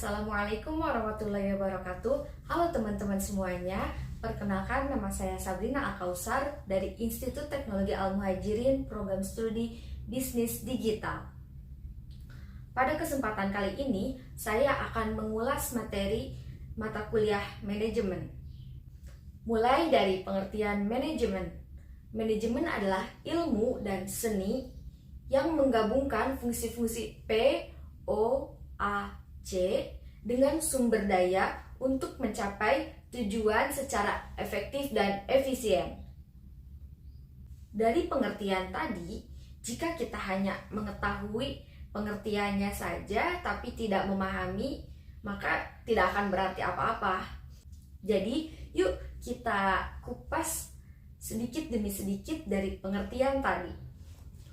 Assalamualaikum warahmatullahi wabarakatuh. Halo teman-teman semuanya. Perkenalkan, nama saya Sabrina Al-Kausar dari Institut Teknologi Al-Muhajirin Program Studi Bisnis Digital. Pada kesempatan kali ini, saya akan mengulas materi mata kuliah manajemen. Mulai dari pengertian manajemen. Manajemen adalah ilmu dan seni yang menggabungkan fungsi-fungsi P, O, A, C dengan sumber daya untuk mencapai tujuan secara efektif dan efisien. Dari pengertian tadi, jika kita hanya mengetahui pengertiannya saja tapi tidak memahami, maka tidak akan berarti apa-apa. Jadi, yuk kita kupas sedikit demi sedikit dari pengertian tadi.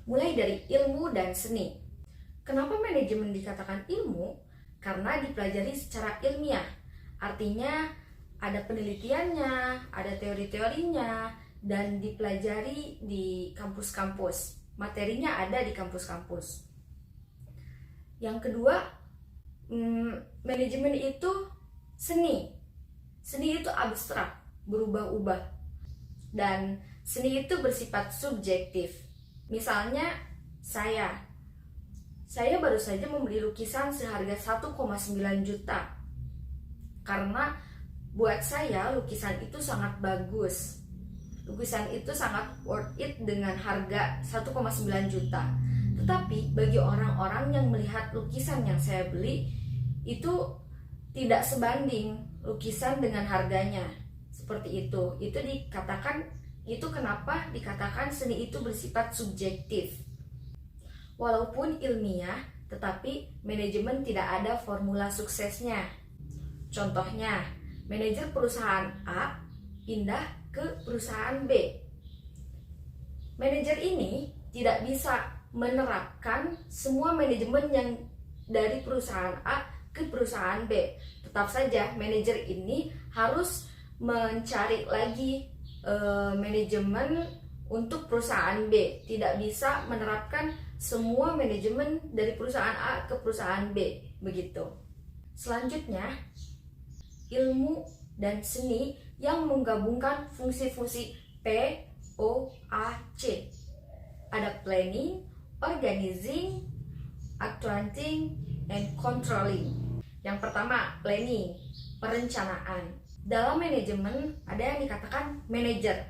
Mulai dari ilmu dan seni. Kenapa manajemen dikatakan ilmu? Karena dipelajari secara ilmiah. Artinya ada penelitiannya, ada teori-teorinya, dan dipelajari di kampus-kampus. Materinya ada di kampus-kampus. Yang kedua, manajemen itu seni. Seni itu abstrak, berubah-ubah. Dan seni itu bersifat subjektif. Misalnya saya baru saja membeli lukisan seharga 1,9 juta. Karena buat saya lukisan itu sangat bagus. Lukisan itu sangat worth it dengan harga 1,9 juta. Tetapi bagi orang-orang yang melihat lukisan yang saya beli, itu tidak sebanding lukisan dengan harganya. Seperti itu. Itu kenapa dikatakan seni itu bersifat subjektif. Walaupun ilmiah, tetapi manajemen tidak ada formula suksesnya. Contohnya, manajer perusahaan A pindah ke perusahaan B. Manajer ini tidak bisa menerapkan semua manajemen yang dari perusahaan A ke perusahaan B. Tetap saja manajer ini harus mencari lagi manajemen untuk perusahaan B. Tidak bisa menerapkan semua manajemen dari perusahaan A ke perusahaan B. Begitu. Selanjutnya, ilmu dan seni yang menggabungkan fungsi-fungsi P, O, A, C. Ada planning, organizing, accounting, and controlling. Yang pertama, planning, perencanaan. Dalam manajemen ada yang dikatakan manajer.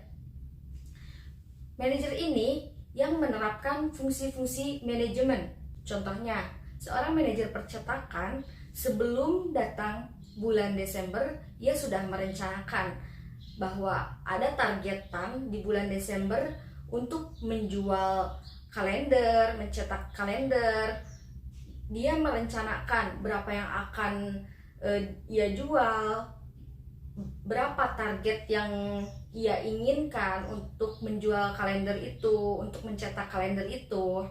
Manajer ini yang menerapkan fungsi-fungsi manajemen. Contohnya, seorang manajer percetakan sebelum datang bulan Desember, ia sudah merencanakan bahwa ada targetan di bulan Desember untuk menjual kalender, mencetak kalender. Dia merencanakan berapa yang akan ia jual, berapa target yang ia inginkan untuk menjual kalender itu, untuk mencetak kalender itu.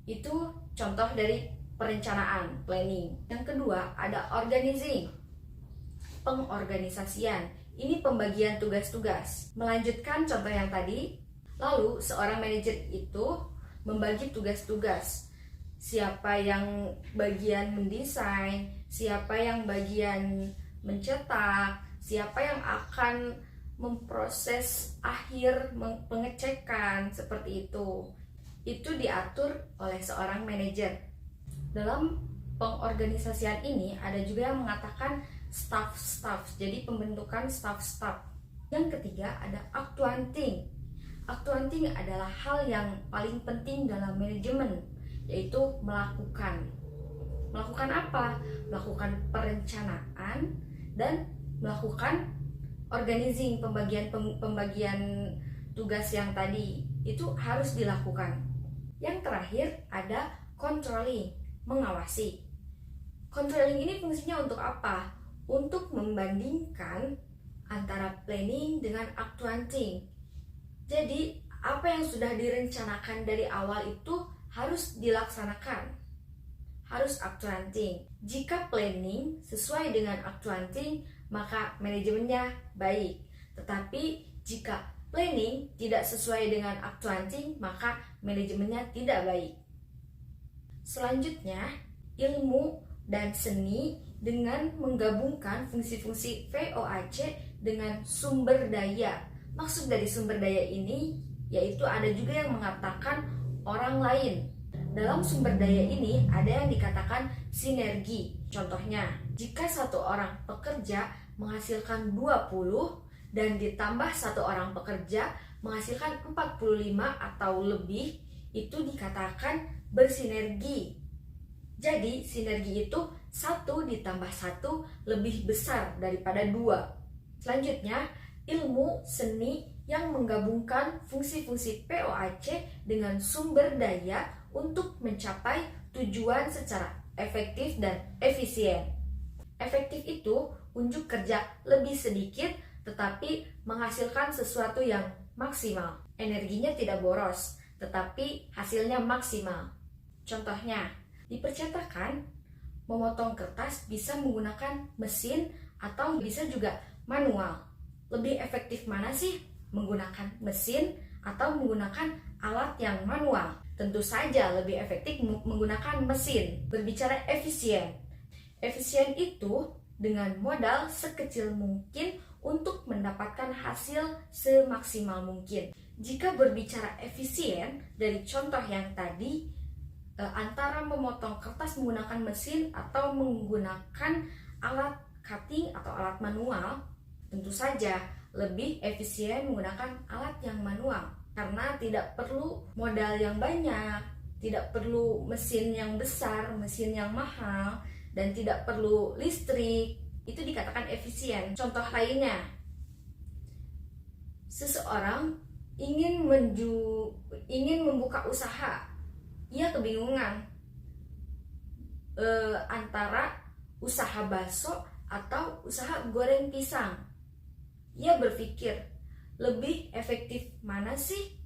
Itu contoh dari perencanaan, planning. Yang kedua, ada organizing, pengorganisasian. Ini pembagian tugas-tugas. Melanjutkan contoh yang tadi, lalu seorang manajer itu membagi tugas-tugas. Siapa yang bagian mendesain, siapa yang bagian mencetak, siapa yang akan memproses akhir pengecekan, seperti itu. Itu diatur oleh seorang manajer. Dalam pengorganisasian ini ada juga yang mengatakan staff. Jadi pembentukan staff. Yang ketiga ada accounting. Accounting adalah hal yang paling penting dalam manajemen, yaitu melakukan apa? Melakukan perencanaan dan melakukan organizing, pembagian tugas yang tadi itu harus dilakukan. Yang terakhir ada controlling, mengawasi. Controlling ini fungsinya untuk apa? Untuk membandingkan antara planning dengan accounting. Jadi apa yang sudah direncanakan dari awal itu harus dilaksanakan, harus accounting. Jika planning sesuai dengan accounting, maka manajemennya baik. Tetapi jika planning tidak sesuai dengan accounting, maka manajemennya tidak baik. Selanjutnya, ilmu dan seni dengan menggabungkan fungsi-fungsi VOAC dengan sumber daya. Maksud dari sumber daya ini yaitu ada juga yang mengatakan orang lain. Dalam sumber daya ini ada yang dikatakan sinergi. Contohnya, jika satu orang pekerja menghasilkan 20 dan ditambah satu orang pekerja menghasilkan 45 atau lebih, itu dikatakan bersinergi. Jadi sinergi itu 1 ditambah 1 lebih besar daripada 2. Selanjutnya, ilmu seni yang menggabungkan fungsi-fungsi POAC dengan sumber daya untuk mencapai tujuan secara efektif dan efisien. Efektif itu unjuk kerja lebih sedikit tetapi menghasilkan sesuatu yang maksimal. Energinya tidak boros, tetapi hasilnya maksimal. Contohnya, di percetakan, memotong kertas bisa menggunakan mesin atau bisa juga manual. Lebih efektif mana sih? Menggunakan mesin atau menggunakan alat yang manual? Tentu saja lebih efektif menggunakan mesin. Berbicara efisien. Efisien itu dengan modal sekecil mungkin untuk mendapatkan hasil semaksimal mungkin. Jika berbicara efisien, dari contoh yang tadi, antara memotong kertas menggunakan mesin atau menggunakan alat cutting atau alat manual, tentu saja lebih efisien menggunakan alat yang manual karena tidak perlu modal yang banyak, tidak perlu mesin yang besar, mesin yang mahal, dan tidak perlu listrik. Itu dikatakan efisien. Contoh lainnya, seseorang ingin membuka usaha, ia kebingungan antara usaha bakso atau usaha goreng pisang. Ia berpikir, lebih efektif mana sih?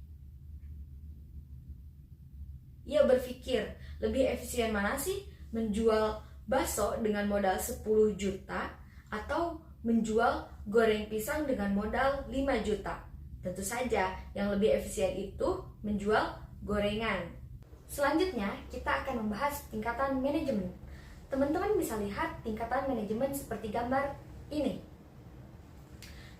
Ia berpikir, lebih efisien mana sih menjual bakso dengan modal 10 juta atau menjual goreng pisang dengan modal 5 juta. Tentu saja yang lebih efisien itu menjual gorengan. Selanjutnya kita akan membahas tingkatan manajemen. Teman-teman bisa lihat tingkatan manajemen seperti gambar ini.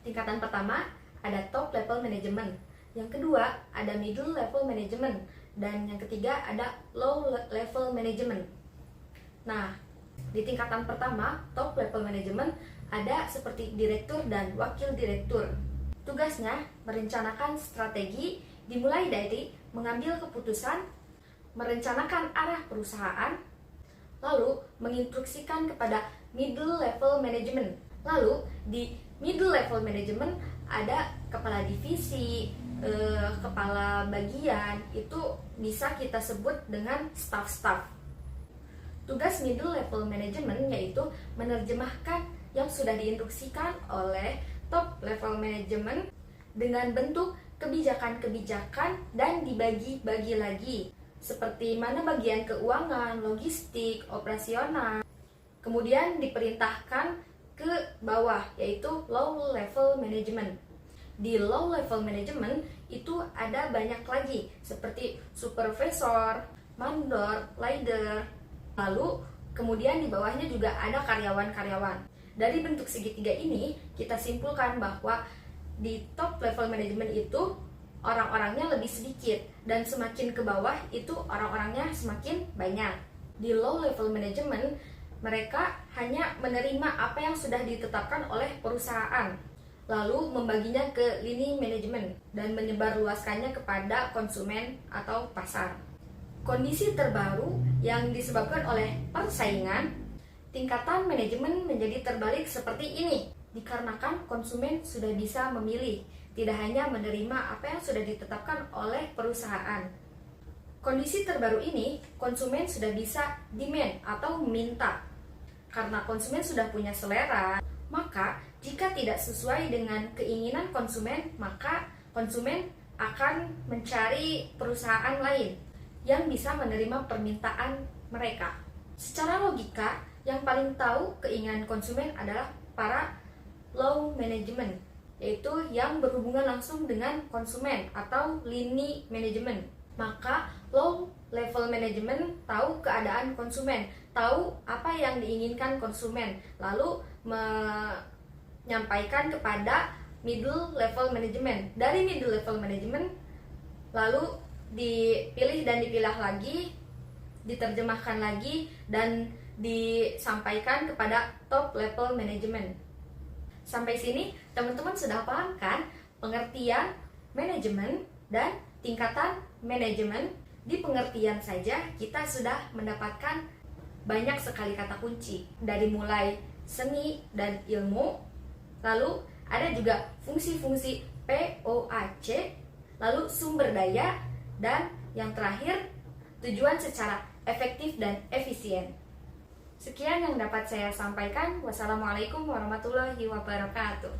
Tingkatan pertama ada top level management, yang kedua ada middle level management, dan yang ketiga ada low level management. Nah, di tingkatan pertama, top level management, ada seperti direktur dan wakil direktur. Tugasnya merencanakan strategi dimulai dari mengambil keputusan, merencanakan arah perusahaan, lalu menginstruksikan kepada middle level management. Lalu di middle level management ada kepala divisi, kepala bagian, itu bisa kita sebut dengan staff-staff. Tugas middle level management yaitu menerjemahkan yang sudah diinstruksikan oleh top level management dengan bentuk kebijakan-kebijakan dan dibagi-bagi lagi, seperti mana bagian keuangan, logistik, operasional. Kemudian diperintahkan ke bawah, yaitu low level management. Di low level management itu ada banyak lagi, seperti supervisor, mandor, leader. Lalu kemudian di bawahnya juga ada karyawan-karyawan. Dari bentuk segitiga ini kita simpulkan bahwa di top level management itu orang-orangnya lebih sedikit, dan semakin ke bawah itu orang-orangnya semakin banyak. Di low level management mereka hanya menerima apa yang sudah ditetapkan oleh perusahaan, lalu membaginya ke lini manajemen dan menyebarluaskannya kepada konsumen atau pasar. Kondisi terbaru yang disebabkan oleh persaingan, tingkatan manajemen menjadi terbalik seperti ini, dikarenakan konsumen sudah bisa memilih, tidak hanya menerima apa yang sudah ditetapkan oleh perusahaan. Kondisi terbaru ini, konsumen sudah bisa demand atau minta. Karena konsumen sudah punya selera, maka jika tidak sesuai dengan keinginan konsumen, maka konsumen akan mencari perusahaan lain yang bisa menerima permintaan mereka. Secara logika, yang paling tahu keinginan konsumen adalah para low management, yaitu yang berhubungan langsung dengan konsumen atau lini manajemen. Maka low level management tahu keadaan konsumen tahu apa yang diinginkan konsumen, lalu menyampaikan kepada middle level management. Dari middle level management lalu dipilih dan dipilah lagi, diterjemahkan lagi, dan disampaikan kepada top level management. Sampai sini teman-teman sudah paham kan pengertian manajemen dan tingkatan manajemen? Di pengertian saja kita sudah mendapatkan banyak sekali kata kunci, dari mulai seni dan ilmu, lalu ada juga fungsi-fungsi POAC, lalu sumber daya, dan yang terakhir tujuan secara efektif dan efisien. Sekian yang dapat saya sampaikan. Wassalamualaikum warahmatullahi wabarakatuh.